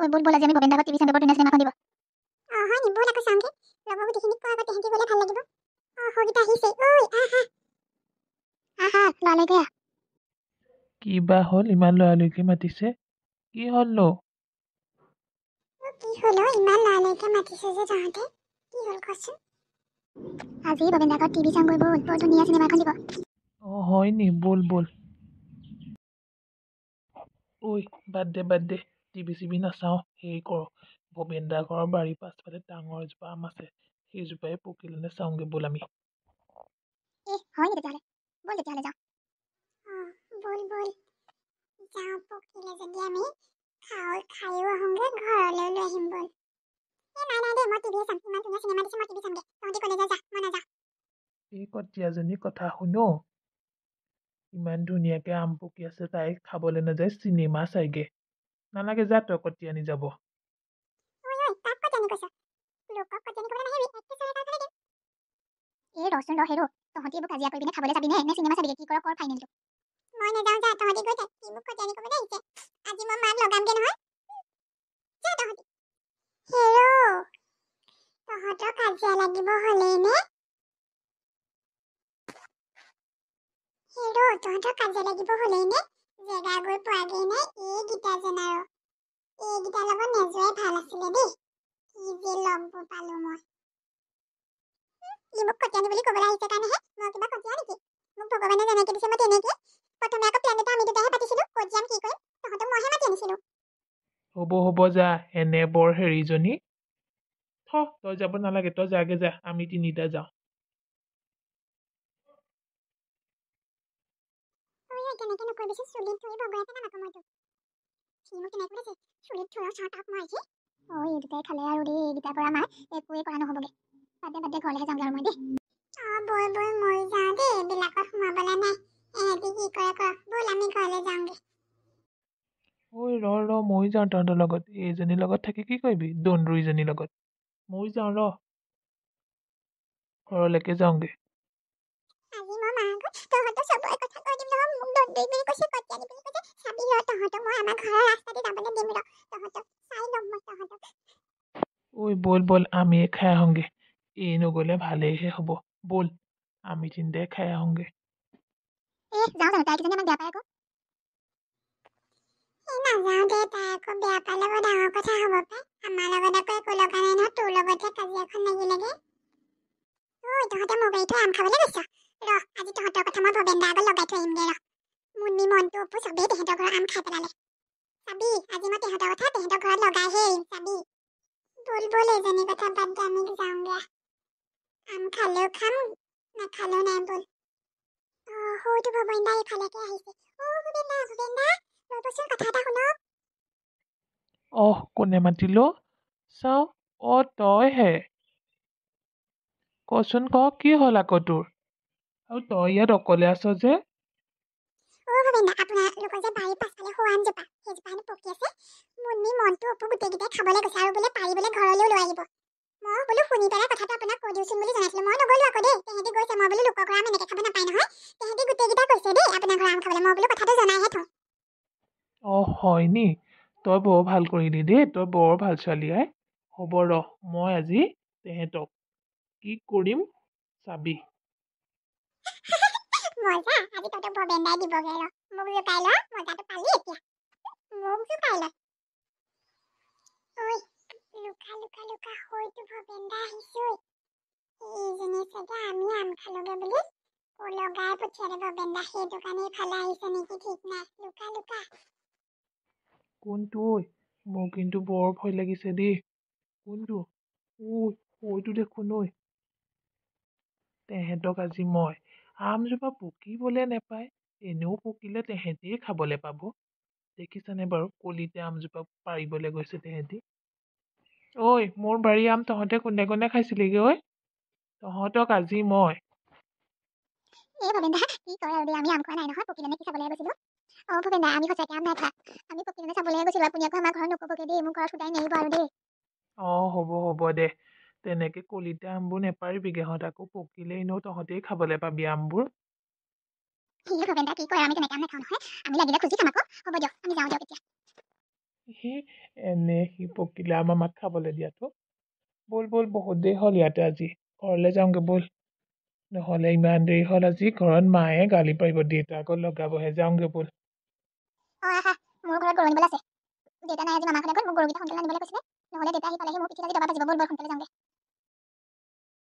ঐ বল আজি আমি ভবেন দাগত টিভি চাম ধুনীয়া চিনেমাখন দিব হয় নি বল আকৌ চামগে লগৰ গোটেইখিনিক কোৱা আগতে হেঁতি গ'লে ভাল লাগিব সগিতা আহিছে ঐ আহা লৰালৈকে কিবা হ'ল ইমান লৰালৈকে মাতিছে কি হ'ল নো কি হ'ল ইমান লৰালৈকে মাতিছে যে তহঁতে কি হ'ল কচোন আজি ভবেন দাগত টিভি চাম গৈ বল বৰ ধুনীয়া চিনেমা এখন দিব হয় নি বল বল ঐ বাদ দে টিভি চিভি নাচাওঁ হেৰি কৰ ভবেন দা ঘৰৰ বাৰীৰ পাছফালে ডাঙৰ এজোপা আম আছে সেইজোপাই পকিলেনে চাওঁগে বল আমি হয় নি তেতিয়াহ'লে যাওঁ বল যাওঁ পকিলে যদি আমি খায়ো আহোঁগে ঘৰলৈ লৈ আহিম বল নাই দে মই টিভিয়ে চাম ইমান ধুনীয়া চিনেমা দিছে মই টিভি চামগে তহঁতি কলেজে যা মই নাযাওঁ এই কটীয়াজনী কথা শুনো ইমান ধুনীয়াকে আম পকি আছে তাই খাবলৈ নাযায় চিনেমা চাইগে নালাগে যা তই কটীয়ানি যাব তাক কটীয়ানি কৈছ লোকক কটীয়ানি ক'বলৈ নাহিবি একে চলে তাৰ দিম ৰচোন হেৰো তহঁতি এইবোৰ কাজিয়া কৰি পিনে খাবলৈ যাবি নে চিনেমা চাবিগে কি কৰ ফাইনেলটো মই নাযাওঁ যা তহঁতি গৈ থাক কি মোক কটীয়ানি ক'বলৈ আহিছে আজি মই মাক লগামগে নহয় যা তহঁতি হেৰো তহঁতৰ কাজিয়া লাগিব হ'লেই নে তহঁতৰ কাজিয়া লাগিব হ'লেই নে জেগা গৈ পোৱাগেই নে এইকেইটা যেন আৰু এইকেইটাৰ লগত নেযোৱাই ভাল আছিলে দেই কি যে লগবোৰ পালো মই ই মোক কটীয়ানি বুলি ক'বলৈ আহিছে কাৰণেহে মই কিবা কটীয়া নেকি মোক ভগৱানে যেনেকে দিছে মই তেনেকে প্ৰথমে আকৌ প্লেন এটা আমি দুটাহে পাতিছিলো ক'ত যাম কি কৰিম তহঁতক মইহে মাতি আনিছিলো হ'ব যা এনে বৰ হেৰিজনী তই যাব নালাগে তই যাগে যা আমি তিনিটা যাওঁ কেনেকে নকৰিবিচোন চুলিত ধৰি বগৰাই পেলাম আকৌ মইতো সি মোক কেনেকে কৈছে চুলিত ধৰা চাটাক মাৰিছে এই দুটাই খালে আৰু দেই এইকেইটাৰ পৰা আমাৰ একোৱেই কৰা নহ'বগে বাদ দে ঘৰলৈহে যামগে আৰু মই দেই বল মই যাওঁ দেই এইবিলাকত সোমাবলে নাই এহেঁতি কি কৰে কৰ বল আমি ঘৰলৈ যাওঁগে ঐ ৰ ময়ো যাওঁ তহঁতৰ লগত এইজনীৰ লগত থাকি কি কৰিবি দন্দুৰিজনীৰ লগত ময়ো যাওঁ ঘৰলৈকে যাওঁগে আজি মই মাহঁতক তহঁতৰ চবৰে কথা কৈ দিম নহয় মোক দন্দুৰি বুলি কৈছে কটীয়ানি বুলি কৈছে চাবি ৰ তহঁতক মই আমাৰ ঘৰৰ ৰাস্তাতে যাবলৈ দিম ৰ তহঁতক চাই ল'ম মই তহঁতক ঐ বল আমিয়ে খাই আহোঁগে এই নগ'লে ভালেইহে হ'ব বল আমি তিনিটাই খাই আহোঁগে যাওঁ জানো তাই কিজনী আমাক বেয়া পায় আকৌ নাযাওঁ দে তাই আকৌ বেয়া পালে বৰ ডাঙৰ কথা হ'ব পাই আমাৰ লগত আকৌ একো লগা নাই নহয় তোৰ লগতহে কাজিয়াখন লাগিলেগে তহঁতে মোক এৰি থৈ আম খাবলৈ গৈছ ৰ আজি তহঁতৰ কথা মই ভবেন দা আগত লগাই থৈ আহিমগে ৰ মুন্নি মনটো অপু চবেই তেহেঁতৰ ঘৰৰ আম খাই পেলালে চাবি আজি মই তেহেঁতৰ কথা তেহেঁতৰ ঘৰত লগাইহে এৰিম চাবি বল এজনী কথা বাদ দে আমি যাওঁগে আম খালেও খাম নাখালেও নাই বল সৌটো ভবেন দা এইফালেকে আহিছে ভবেন দা ৰ'বচোন কথা এটা শুনক কোনে মাতিলো চাওঁ তইহে কচোন কি হ'ল আকৌ তোৰ আৰু তই ইয়াত অকলে আছ যে ভবেন দা আপোনালোকৰ যে বাৰীৰ পাছফালে সৌ আমজোপা সেইজোপা হেনো পকি আছে মুন্নি মনটো অপু গোটেইকেইটাই খাবলৈ গৈছে আৰু বোলে পাৰিবলৈ ঘৰলৈও লৈ আহিব মই বোলো শুনি পেলাই কথাটো আপোনাক কৈ দিওঁচোন বুলি জনাইছিলো মই নগলো আকৌ দেই তেহেঁতি গৈছে মই বোলো লোকৰ ঘৰৰ আম এনেকে খাব নাপায় নহয় তেহেঁতি গোটেইকেইটা কৈছে দেই আপোনাৰ ঘৰৰ আম খাবলৈ মই বোলো কথাটো জনাইহে থওঁ হয় নি তই বৰ ভাল কৰিলি দেই তই বৰ ভাল ছোৱালী আই হ'ব মই আজি তেহেঁতক কি কৰিম চাবি মজা আজি তহঁতক ভবেন দাই দিবগে ৰ মোক জোকাই ল মজাটো পালি এতিয়া মোক জোকাই ল লুকা হয়তো ভবেন দা আহিছে এইজনী চাগে আমি আম খালোগে বুলি লগাই পঠিয়ালে ভবেন দা সেইটো কাৰণে ইফালে আহিছে নেকি ঠিক নাই লুকা কোনটো মোৰ কিন্তু বৰ ভয় লাগিছে দেই কোনটো হয়তো দেখোন তেহেঁতক আজি মই আমজোপা পকিবলৈ নেপায় এনেও পকিলে তেহেঁতিয়ে খাবলৈ পাব দেখিছানে বাৰু কলিতে আমজোপা পাৰিবলৈ গৈছে তেহেঁতি মোৰ বাৰীৰ আম তহঁতে কোনে কোনে খাইছিলিগে তহঁতক আজি মই ভবেন দা কি কয় আৰু দেই আমি আম খোৱা নাই নহয় পকিলে নে কি চাবলৈ গৈছিলো ভবেন দা আমি সঁচাকে আম নাই খোৱা আমি পকিলে চাবলৈ গৈছিলো আপুনি আকৌ আমাৰ ঘৰত নক'বগে দেই মোৰ ঘৰত সুদাই নেৰিব আৰু দেই হ'ব দে তেনেকে কলিতে আমবোৰ নেপাৰিবিগে আকৌ পকিলে এনেও তহঁতেই খাবলৈ পাবি আমবোৰ ভবেন দা কি কয় আমি তেনেকে আম নাখাওঁ নহয় আমি লাগিলে খুজি খাম আকৌ হ'ব দিয়ক আমি যাওঁ দিয়ক এতিয়া সি সি পকিলে আমাৰ মাক খাবলৈ দিয়াটো। ব'ল ব'ল বহুত দেৰি হ'ল ইয়াতে আজি ঘৰলৈ যাওঁগৈ ব'ল। নহ'লে ইমান দেৰি হ'ল আজি ঘৰত মায়ে গালি পাৰিব দেউতা আকৌ লগাবহে যাওঁগৈ ব'ল। আহা মোৰ ঘৰত গৰু আনিবলৈ আছে দেউতা নাই আজি মামাৰ ঘৰলৈ গ'ল মোক গৰুকেইটা সোনকালে আনিবলৈ কৈছিলে নহ'লে দেউতা আহি পালেহি মোৰ পিঠিত আজি দবা বাজিব ব'ল সোনকালে যাওঁগৈ